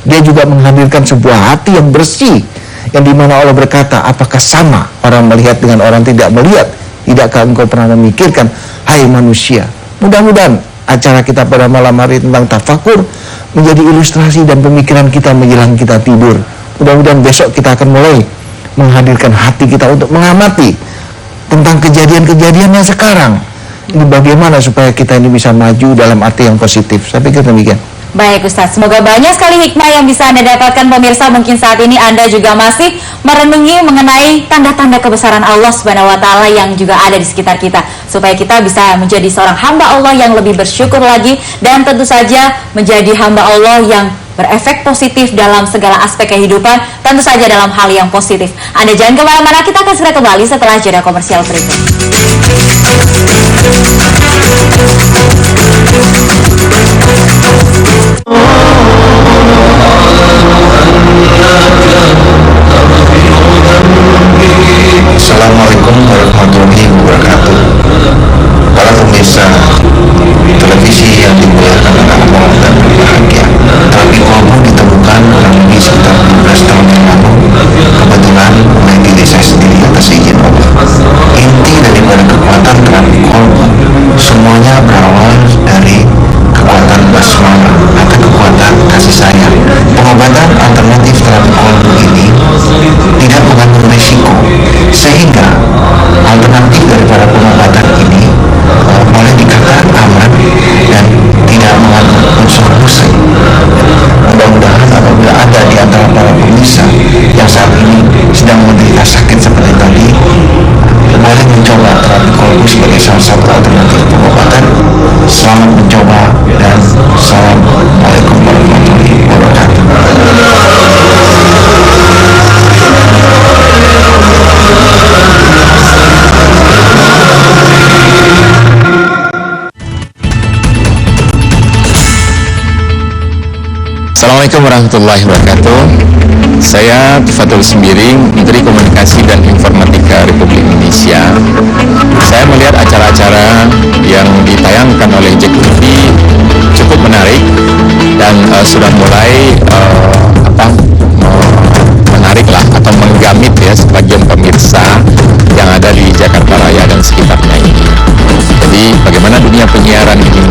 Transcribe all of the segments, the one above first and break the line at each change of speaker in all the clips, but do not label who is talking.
dia juga menghadirkan sebuah hati yang bersih, yang dimana Allah berkata, apakah sama orang melihat dengan orang tidak melihat? Tidakkah engkau pernah memikirkan, hai manusia? Mudah-mudahan acara kita pada malam hari tentang tafakur menjadi ilustrasi dan pemikiran kita menjelang kita tidur. Mudah-mudahan besok kita akan mulai menghadirkan hati kita untuk mengamati tentang kejadian-kejadian yang sekarang. Ini bagaimana supaya kita ini bisa maju dalam arti yang positif. Saya pikir demikian.
Baik Ustaz, semoga banyak sekali hikmah yang bisa Anda dapatkan pemirsa. Mungkin saat ini Anda juga masih merenungi mengenai tanda-tanda kebesaran Allah Subhanahu wa Ta'ala yang juga ada di sekitar kita, supaya kita bisa menjadi seorang hamba Allah yang lebih bersyukur lagi, dan tentu saja menjadi hamba Allah yang berefek positif dalam segala aspek kehidupan, tentu saja dalam hal yang positif. Anda jangan kemana-mana, kita akan segera kembali setelah jeda komersial berikut.
Assalamualaikum warahmatullahi wabarakatuh. Para pemirsa televisi yang dimuliakan oleh Allah dan berbahagia, Terapi Kolbu ditemukan kurang lebih sekitar 15 tahun yang lalu, kebetulan oleh diri saya sendiri atas izin Allah. Inti daripada kekuatan terapi Kolbu semuanya berawal dari kekuatan basmalah atau kekuatan kasih sayang. Pengobatan alternatif terapi Kolbu ini tidak mengandung risiko, sehingga alternatif daripada pengobatan ini boleh dikatakan aman dan tidak mengandung unsur musrik. Mudah-mudahan apabila ada di antara para pemirsa yang saat ini sedang menderita sakit seperti tadi, boleh mencoba terapi Kolbu sebagai salah satu alternatif pengobatan. Selamat mencoba dan Assalamualaikum warahmatullahi wabarakatuh.
Assalamualaikum warahmatullahi wabarakatuh. Saya Fatul Sembiring, Menteri Komunikasi dan Informatika Republik Indonesia. Saya melihat acara-acara yang ditayangkan oleh JEK TV cukup menarik dan sudah mulai menarik lah atau menggamit ya sebagian pemirsa yang ada di Jakarta Raya dan sekitarnya ini. Jadi bagaimana dunia penyiaran ini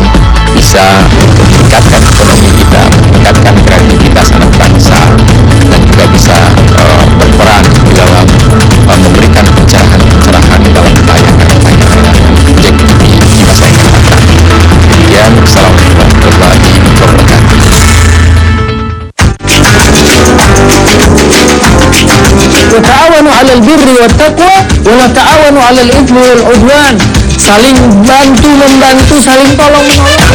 bisa meningkatkan ekonomi kita, meningkatkan kreativitas anak bangsa, dan juga bisa berperan di dalam memberikan pencerahan-pencerahan dalam tayangan-tayangan JEK TV di masa yang akan datang. Demikian, Assalamualaikum warahmatullahi wabarakatuh.
Ta'awanu 'alal birri wat taqwa wa la ta'awanu 'alal itsmi wal 'udwan. Saling bantu membantu, saling tolong menolong.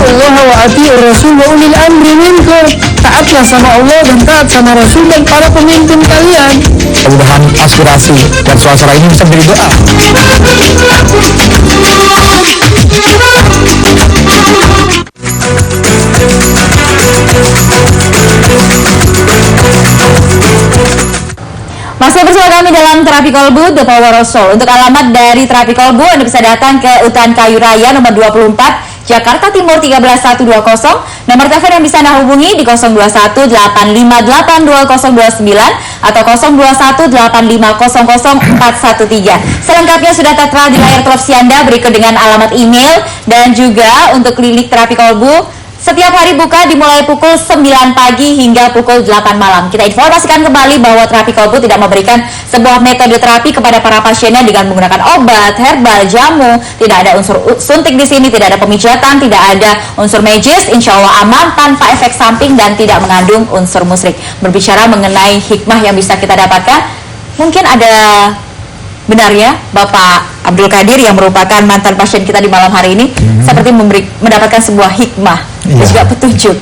Allah wa ati'ur rasul wa ulil amri minkum. Taatlah sama Allah dan taat sama Rasul dan para pemimpin kalian.
Mudah-mudahan aspirasi dan suara ini bisa menjadi doa.
Masih bersama kami dalam Terapi Kolbu, The Power of Soul. Untuk alamat dari Terapi Kolbu, Anda bisa datang ke Utan Kayu Raya nomor 24, Jakarta Timur 13120. Nomor telepon yang bisa Anda hubungi di 0218582029 atau 0218500413. Selengkapnya sudah tertera di layar televisi Anda, berikut dengan alamat email. Dan juga untuk klinik Terapi Kolbu setiap hari buka dimulai pukul 9 pagi hingga pukul 8 malam. Kita informasikan kembali bahwa Terapi Kolbu tidak memberikan sebuah metode terapi kepada para pasiennya dengan menggunakan obat, herbal, jamu. Tidak ada unsur suntik di sini, tidak ada pemijatan, tidak ada unsur magis. Insya Allah aman, tanpa efek samping dan tidak mengandung unsur musyrik. Berbicara mengenai hikmah yang bisa kita dapatkan, mungkin ada benarnya Bapak Abdul Qadir yang merupakan mantan pasien kita di malam hari ini seperti mendapatkan sebuah hikmah dan juga petunjuk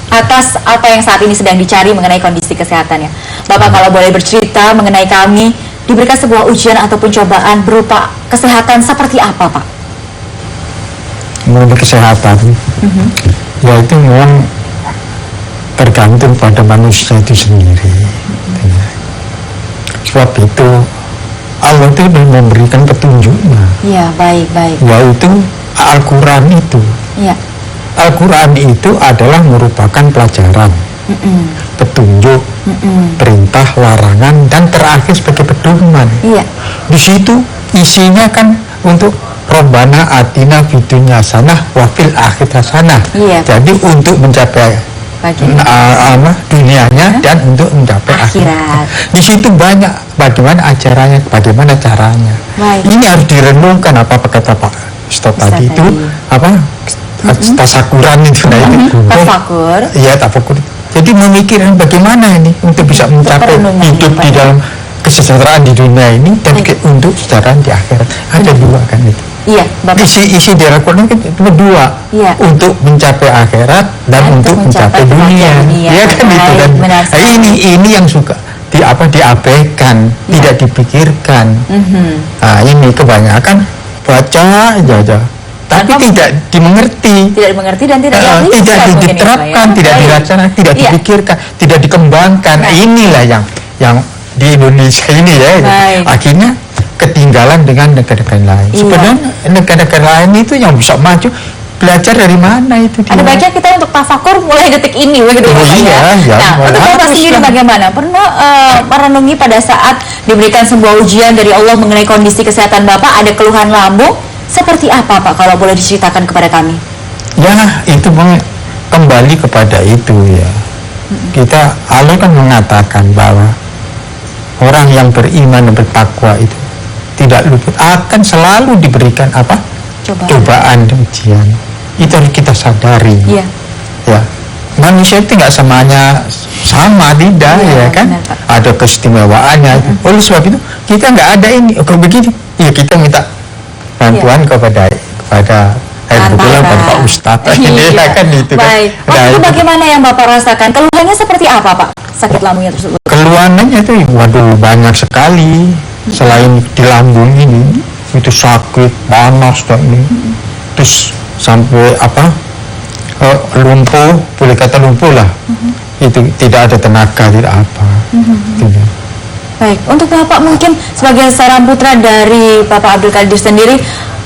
atas apa yang saat ini sedang dicari mengenai kondisi kesehatannya. Bapak kalau boleh bercerita mengenai kami, diberikan sebuah ujian ataupun cobaan berupa kesehatan seperti apa, Pak?
Mengenai kesehatan, ya itu memang tergantung pada manusia itu sendiri. Sebab itu Allah itu memberikan petunjuknya.
Iya, baik.
Yaitu Al-Quran itu.
Iya.
Al-Quran itu adalah merupakan pelajaran, petunjuk, perintah, larangan, dan terakhir sebagai pedoman.
Iya.
Di situ isinya kan untuk Robbana atina fid dunya hasanah wa fil akhirati hasanah.
Iya.
Jadi untuk mencapai dunianya dan untuk mencapai akhirat. Di situ banyak bagaimana acaranya, bagaimana caranya.
Baik.
Ini harus direnungkan apa kata Pak Ustaz tadi itu apa tasakuran itu
tafakur.
Iya, tafakur. Jadi memikirkan bagaimana ini untuk bisa mencapai hidup di dalam kesejahteraan di dunia ini dan untuk kesejahteraan di akhirat. Ada dua kan itu.
Iya, Bapak.
Isi di Al-Quran kan cuma dua, untuk mencapai akhirat dan untuk mencapai dunia. Ya kan itu kan. Ini yang suka diabaikan, tidak dipikirkan. Nah, ini kebanyakan baca aja. Tapi tidak dimengerti,
dan tidak
diterapkan, tidak dirancang, tidak dipikirkan, tidak dikembangkan. Inilah yang di Indonesia ini ya, akhirnya ketinggalan dengan negara-negara lain. Sebenarnya negara-negara lain itu yang bisa maju, belajar dari mana itu dia?
Ada baiknya kita untuk tafakur mulai detik ini begitu
ya.
Nah, untuk Bapak sendiri bagaimana? Pernah merenungi pada saat diberikan sebuah ujian dari Allah mengenai kondisi kesehatan Bapak, ada keluhan lambung? Seperti apa Pak kalau boleh diceritakan kepada kami?
Ya, itu kembali kepada itu ya. Kita Allah kan mengatakan bahwa orang yang beriman dan bertakwa itu tidak luput akan selalu diberikan cobaan dan ujian. Itu harus kita sadari. Ya, manusia itu nggak semuanya sama, tidak ya kan? Ada keistimewaannya. Oleh sebab itu kita nggak ada ini. Kalau begini, ya kita minta bantuan kepada kebetulan Pak Ustadz ini kan itu kan.
Baik. Waktu itu bagaimana yang Bapak rasakan? Keluhannya seperti apa Pak? Sakit lambungnya tersebut?
Keluhannya itu banyak sekali. Selain di lambung ini itu sakit, panas dan ini. Terus sampai lumpuh, boleh kata lumpuh lah. Itu tidak ada tenaga, tidak apa.
Baik, untuk Bapak mungkin sebagai seorang putra dari Bapak Abdul Qadir sendiri,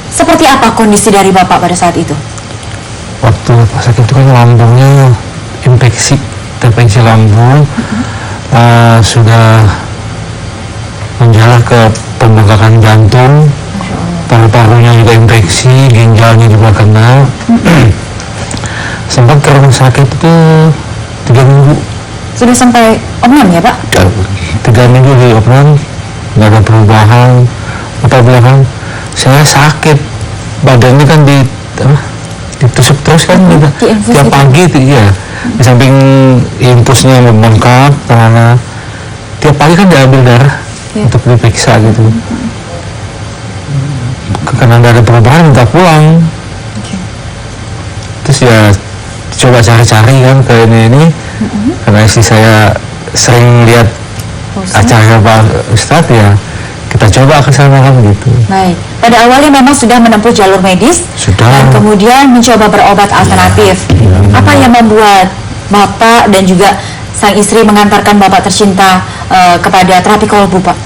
seperti apa kondisi dari Bapak pada saat itu?
Waktu Bapak sakit itu kan lambungnya terpengsi lambung, sudah menjalar ke pembengkakan jantung, paru-parunya juga infeksi, ginjalnya juga kena. Sempat ke rumah sakit itu 3 minggu.
Sudah sampai opnam ya Pak?
3 minggu di opnam, nggak ada perubahan. Belakang saya sakit, badannya kan ditusuk terus kan, tiap pagi itu di samping infusnya membengkak, tiap pagi kan diambil darah untuk diperiksa gitu. Karena nggak ada perubahan minta pulang. Terus ya coba cari-cari kan ke ini karena istri saya sering lihat acara Pak Ustadz, ya kita coba ke sana kan gitu.
Baik. Pada awalnya memang sudah menempuh jalur medis dan kemudian mencoba berobat alternatif. Apa yang membuat Bapak dan juga sang istri mengantarkan Bapak tercinta kepada terapi kolbu Pak?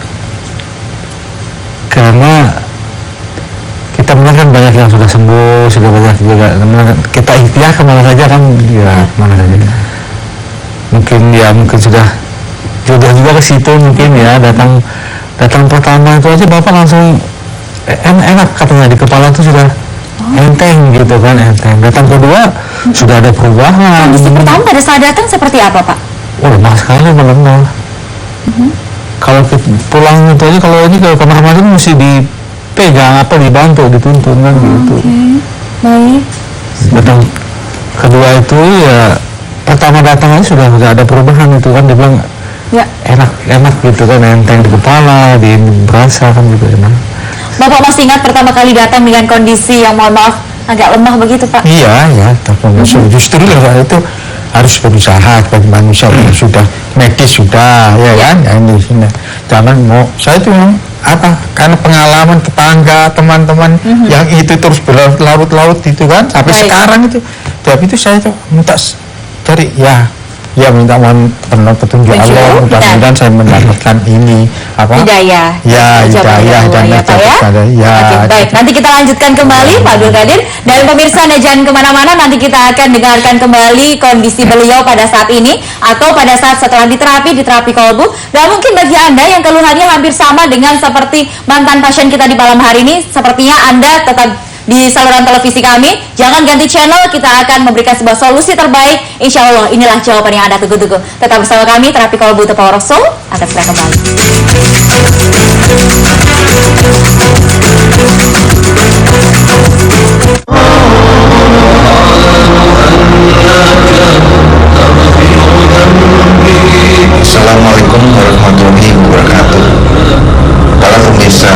Karena kita melihat kan banyak yang sudah sembuh, sudah banyak juga kita ikhtiar kemana saja kan, kemana saja. Mungkin sudah jodoh juga ke situ mungkin ya, datang pertama itu aja Bapak langsung enak katanya, di kepala itu sudah enteng gitu kan, enteng. Datang kedua sudah ada perubahan.
Kondisi pertama pada saat datang seperti apa Pak?
Lemah sekali, melemah. Kalau pulang itu aja, kalau ini ke kamar mandi mesti dipegang dibantu, dituntun kan gitu.
Baik.
Datang kedua itu ya, pertama datang aja sudah ada perubahan itu kan, dia bilang enak gitu kan, enteng di kepala, berasa kan gitu enak.
Bapak masih ingat pertama kali datang dengan kondisi yang mohon maaf agak lemah begitu Pak?
Iya, justru itu harus berusaha bagi manusia yang sudah medis sudah, ya kan? Ini jangan mau saya itu karena pengalaman tetangga, teman-teman yang itu terus berlarut-larut itu kan sampai sekarang itu. Tapi itu saya tuh minta cari Ya minta mohon penuh petunjuk
Petunjuk,
Allah, mudah-mudahan saya mendapatkan ini apa?
Hidayah.
Ya, hidayah dan
ya, Pak ya.
ya.
Oke, baik. Nanti kita lanjutkan kembali Pak Abdul Qadir. Dan pemirsa, Anda jangan kemana-mana. Nanti kita akan dengarkan kembali kondisi beliau pada saat ini atau pada saat setelah di terapi kolbu. Dan mungkin bagi Anda yang keluhannya hampir sama dengan seperti mantan pasien kita di malam hari ini, sepertinya Anda tetap di saluran televisi kami, jangan ganti channel, kita akan memberikan sebuah solusi terbaik. Insya Allah inilah jawaban yang Anda tunggu-tunggu. Tetap bersama kami, Terapi Kolbu The Power of Soul akan segera kembali.
Assalamualaikum warahmatullahi wabarakatuh. Para pemirsa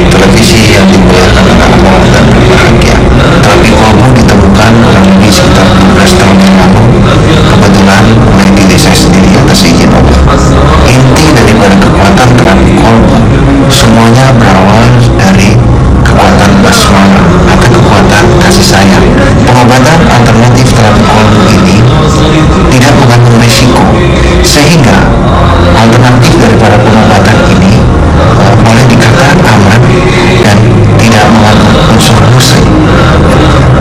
televisi yang dimuliakan oleh Allah dan berbahagia, terapi kolbu ditemukan kurang lebih sekitar 12 tahun yang lalu, kebetulan oleh diri saya sendiri atas izin Allah. Inti daripada kekuatan terapi kolbu semuanya berawal dari kekuatan basmalah atau kekuatan kasih sayang. Pengobatan alternatif terapi kolbu ini tidak mengandung risiko, sehingga alternatif daripada pengobatan ini boleh dikatakan aman dan tidak mengandung unsur musik.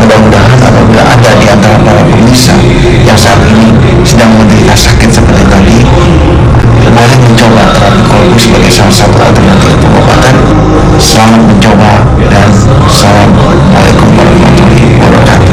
Mudah-mudahan apabila ada di antara para pemirsa yang saat ini sedang menderita sakit seperti tadi, boleh mencoba terapi kolbu sebagai salah satu alternatif pengobatan. Selamat mencoba dan Assalamualaikum warahmatullahi wabarakatuh.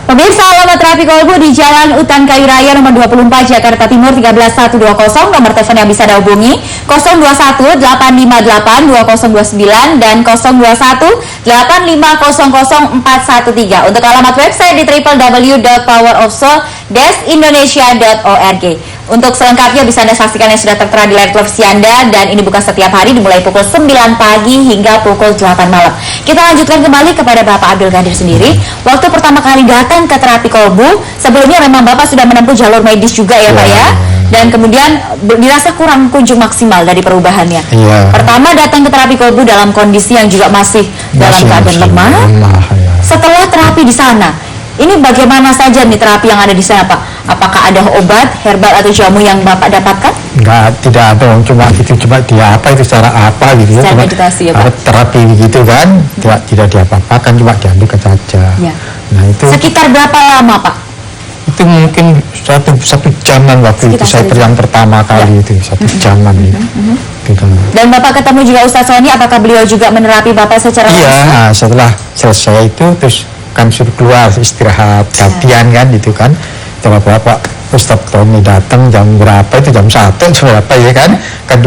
Pemirsa, alamat Terapi Kolbu di Jalan Utan Kayu Raya nomor 24 Jakarta Timur 13120. Nomor telepon yang bisa dihubungi 021 858 2029 dan 021 8500413. Untuk alamat website di www.powerofsoul-indonesia.org. Untuk selengkapnya bisa Anda saksikan yang sudah tertera di layar televisi Anda, dan ini buka setiap hari dimulai pukul 9 pagi hingga pukul 8 malam. Kita lanjutkan kembali kepada Bapak Abdul Qadir sendiri. Waktu pertama kali datang ke Terapi Kolbu, sebelumnya memang Bapak sudah menempuh jalur medis juga ya Pak ya? Dan kemudian dirasa kurang kunjung maksimal dari perubahannya. Pertama datang ke Terapi Kolbu dalam kondisi yang juga masih dalam keadaan lemah. Setelah terapi di sana, ini bagaimana saja nih terapi yang ada di sana Pak? Apakah ada obat, herbal atau jamu yang Bapak dapatkan?
Enggak, tidak ada, cuma itu cuma dia apa itu cara apa gitu ya, cuma
meditasi ya, Pak?
terapi gitu kan, tidak diapa-apakan, cuma diambil saja.
Ya.
Nah itu
sekitar berapa lama Pak?
Itu mungkin satu jaman waktu itu saya yang pertama kali itu satu jaman itu. Gitu. Dan
Bapak ketemu juga Ustadz Sony, apakah beliau juga menerapi Bapak secara langsung?
Iya, setelah selesai itu terus kan suruh keluar istirahat gantian kan itu kan. Coba Bapak Ustadz Tommy datang jam berapa itu, jam 1 berapa ya kan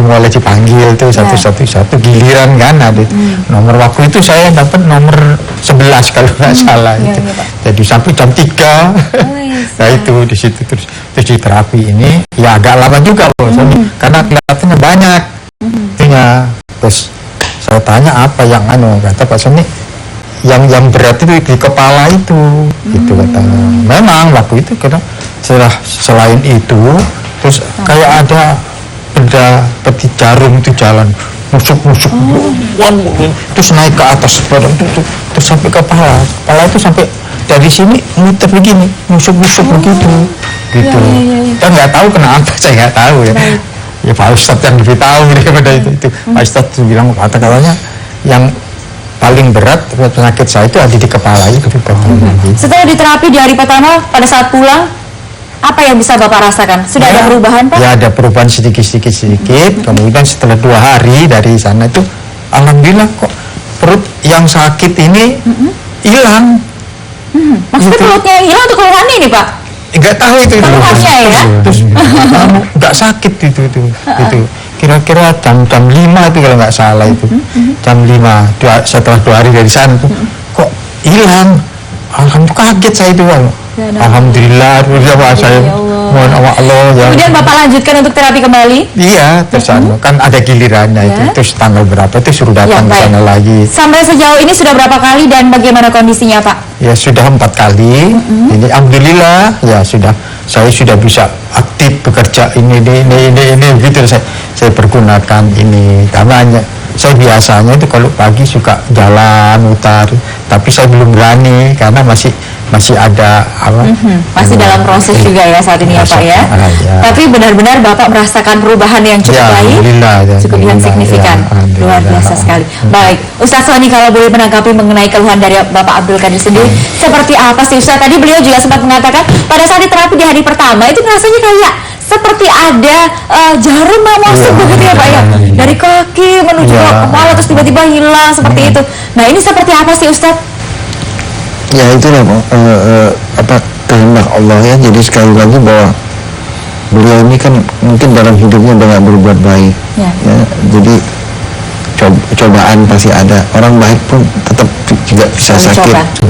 mulai dipanggil tuh satu giliran kan ada nomor waktu itu saya dapat nomor 11 kalau nggak salah itu. Jadi sampai jam 3 nah itu di situ terus di terapi ini ya agak lama juga loh karena kelihatannya banyak terus saya tanya apa yang kata Pak Sony yang berat itu di kepala itu gitu katanya. Memang waktu itu kita selain itu terus kayak ada benda seperti jarum itu jalan musuk terus naik ke atas badan terus sampai kepala itu sampai dari sini muter begini musuk begitu gitu. Dan nggak tahu kenapa, saya nggak tahu ya. Ya Pak Ustadz yang lebih tahu daripada itu. Pak Ustadz bilang katanya yang paling berat penyakit saya itu ada di kepala itu.
Setelah diterapi di hari pertama, pada saat pulang, apa yang bisa Bapak rasakan? Sudah ada perubahan, Pak?
Ya, ada perubahan sedikit. Kemudian setelah 2 hari dari sana itu, alhamdulillah kok perut yang sakit ini hilang.
Maksudnya perutnya yang hilang atau keluhannya ini, Pak?
Nggak tahu itu.
Keluhannya ya?
Terus nggak sakit itu. Kira-kira jam 5 itu kalau nggak salah itu. Jam 5 setelah 2 hari dari sana tuh kok hilang. Alhamdulillah, kaget saya itu, Bang. Alhamdulillah, saya mohon Allah ya.
Kemudian Bapak lanjutkan untuk terapi kembali?
Iya, terus kan ada gilirannya itu. Terus tanggal berapa itu suruh datang ke sana lagi.
Sampai sejauh ini sudah berapa kali dan bagaimana kondisinya, Pak?
Ya sudah 4 kali. Ini alhamdulillah ya saya sudah bisa aktif bekerja ini gitu. Saya pergunakan ini namanya. Saya biasanya itu kalau pagi suka jalan mutar, tapi saya belum berani karena masih ada apa?
Masih dalam proses juga ya saat ini ya Pak ya. Tapi benar-benar Bapak merasakan perubahan yang cukup baik, cukup yang signifikan, luar biasa sekali. Baik, Ustaz Soni kalau boleh menanggapi mengenai keluhan dari Bapak Abdul Qadir sendiri, seperti apa sih Ustaz? Tadi beliau juga sempat mengatakan pada saat diterapi di hari pertama itu rasanya kayak seperti ada jarum mau masuk begitu ya Pak ya, dari kaki menuju ke kepala terus tiba-tiba hilang seperti itu. Nah ini seperti apa sih Ustaz?
Ya itulah apa kehendak Allah ya. Jadi sekali lagi bahwa beliau ini kan mungkin dalam hidupnya udah gak berbuat baik ya. Jadi cobaan pasti ada. Orang baik pun tetap juga bisa sakit.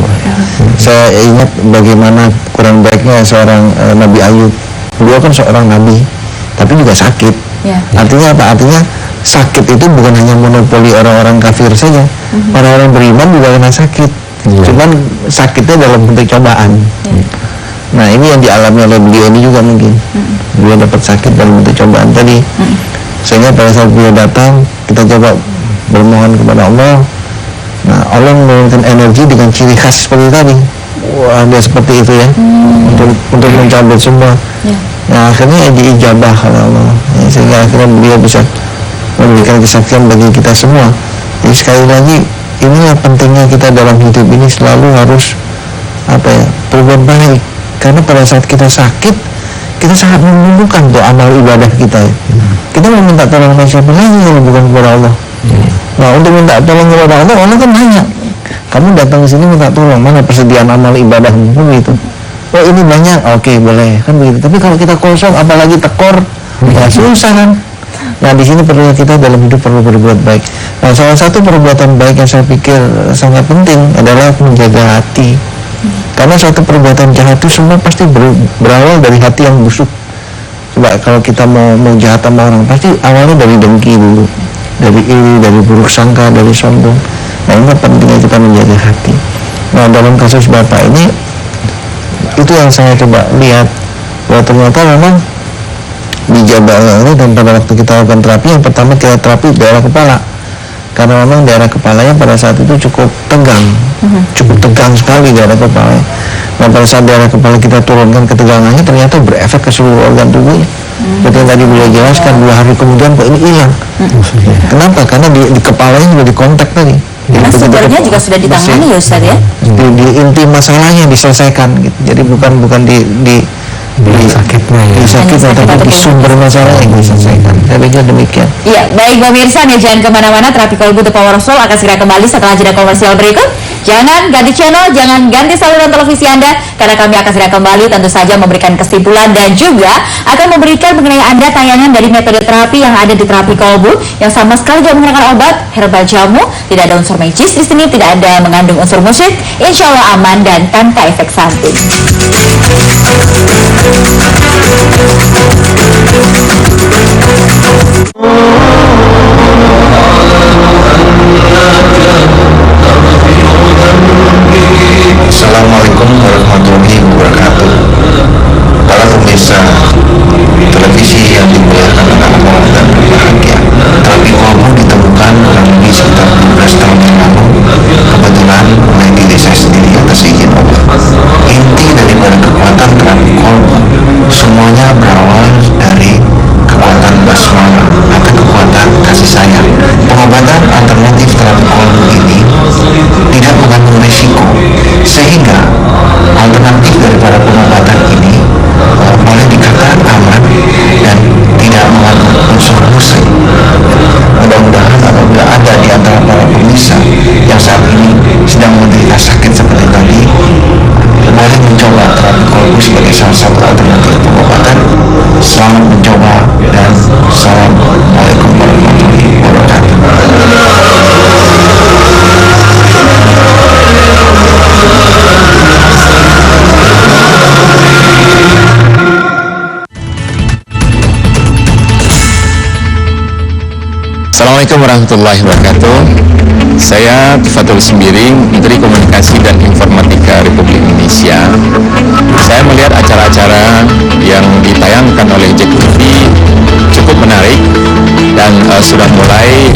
Saya ingat bagaimana kurang baiknya seorang Nabi Ayub. Beliau kan seorang nabi, tapi juga sakit. Artinya apa? Artinya sakit itu bukan hanya monopoli orang-orang kafir saja. Orang-orang beriman juga kena sakit. Cuman sakitnya dalam bentuk cobaan. Nah ini yang dialami oleh beliau ini juga mungkin. Beliau dapat sakit dalam bentuk cobaan tadi. Sehingga pada saat beliau datang, kita coba bermohon kepada Allah. Nah Allah memberikan energi dengan ciri khas seperti tadi. Wah dia seperti itu ya, untuk mencabut semua. Nah akhirnya diijabah oleh Allah. Sehingga akhirnya beliau bisa memberikan kesaksian bagi kita semua. Jadi sekali lagi inilah pentingnya kita dalam hidup ini selalu harus berbuat baik, karena pada saat kita sakit kita sangat membutuhkan tuh amal ibadah kita ya. Kita mau minta tolong kepada siapa lagi kalau bukan kepada Allah. Nah untuk minta tolong kepada Allah, Allah kan nanya, kamu datang ke sini minta tolong, mana persediaan amal ibadahmu begitu. Oh ini banyak, oke boleh kan begitu. Tapi kalau kita kosong apalagi tekor, ya susah kan. Nah di sini perlu kita dalam hidup perlu berbuat baik. Nah salah satu perbuatan baik yang saya pikir sangat penting adalah menjaga hati. Karena suatu perbuatan jahat itu semua pasti berawal dari hati yang busuk. Coba kalau kita mau jahat sama orang, pasti awalnya dari dengki dulu, dari iri, dari buruk sangka, dari sombong. Nah ini pentingnya kita menjaga hati. Nah dalam kasus Bapak ini, itu yang saya coba lihat, bahwa ternyata memang dijabah ini. Dan pada waktu kita lakukan terapi, yang pertama kita terapi daerah kepala, karena memang daerah kepalanya pada saat itu cukup tegang, cukup tegang sekali daerah kepala. Nah pada saat daerah kepala kita turunkan ketegangannya, ternyata berefek ke seluruh organ tubuhnya. Seperti yang tadi beliau jelaskan, 2 hari kemudian kok ini hilang. Kenapa? Karena di kepalanya juga dikontak tadi.
Karena sumbernya juga sudah ditangani ya Ustaz ya.
Di inti masalahnya diselesaikan gitu. Jadi bukan di
sakitnya ya.
Di sakitnya, tapi di sumber masalah yang diselesaikan. Saya pikir demikian.
Iya, baik pemirsa, jangan kemana-mana. Terapi Kolbu The Power of Soul akan segera kembali setelah jeda komersial berikut. Jangan ganti channel, jangan ganti saluran televisi Anda, karena kami akan segera kembali tentu saja memberikan kesimpulan dan juga akan memberikan mengenai Anda tayangan dari metode terapi yang ada di Terapi Kolbu yang sama sekali tidak menggunakan obat, herbal jamu, tidak ada unsur magis di sini, tidak ada mengandung unsur musik, insya Allah aman dan tanpa efek samping.
Assalamualaikum warahmatullahi wabarakatuh. Para pemirsa televisi yang dimuliakan oleh Allah dan berbahagia, Terapi Kolbu ditemukan kurang lebih sekitar 12 tahun yang lalu, kebetulan oleh diri saya sendiri atas izin Allah. Inti daripada kekuatan Terapi Kolbu berawal dari kekuatan basmala atau kekuatan kasih sayang. Pengobatan alternatif terapi kolbu ini tidak mengandung risiko, sehingga alternatif daripada pengobatan ini boleh dikatakan aman dan tidak mengandung unsur musik. Mudah-mudahan apabila ada di antara para pemirsa yang saat ini sedang menderita sakit seperti tadi, boleh mencoba terapi kolbu sebagai salah satu alternatif pengobatan. Selamat mencoba dan Assalamualaikum warahmatullahi wabarakatuh.
Assalamualaikum warahmatullahi wabarakatuh. Saya Fatul Sembiring, Menteri Komunikasi dan Informatika Republik Indonesia. Saya melihat acara-acara yang ditayangkan oleh JEK TV cukup menarik dan sudah mulai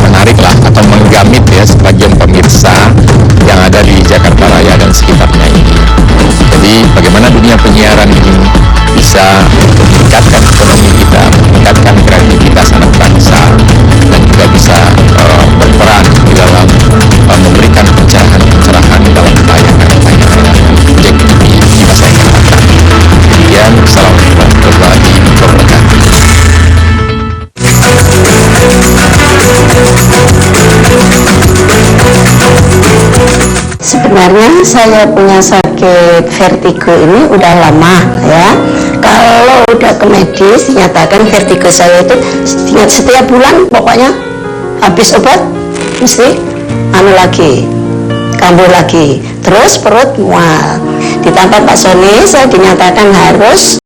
menarik lah atau menggamit ya sebagian pemirsa yang ada di Jakarta Raya dan sekitarnya ini. Jadi bagaimana dunia penyiaran ini bisa meningkatkan ekonomi kita, meningkatkan kreativitas anak bangsa, dan juga bisa berperan di dalam memberikan pencerahan dalam tayangan-tayangan JEK TV di masa yang akan datang. Demikian, Assalamualaikum warahmatullahi wabarakatuh.
Sebenarnya saya punya sakit vertigo ini udah lama ya. Kalau udah ke medis dinyatakan vertigo saya itu setiap bulan pokoknya habis obat mesti kambuh lagi, terus perut mual. Ditambah Pak Sony saya dinyatakan harus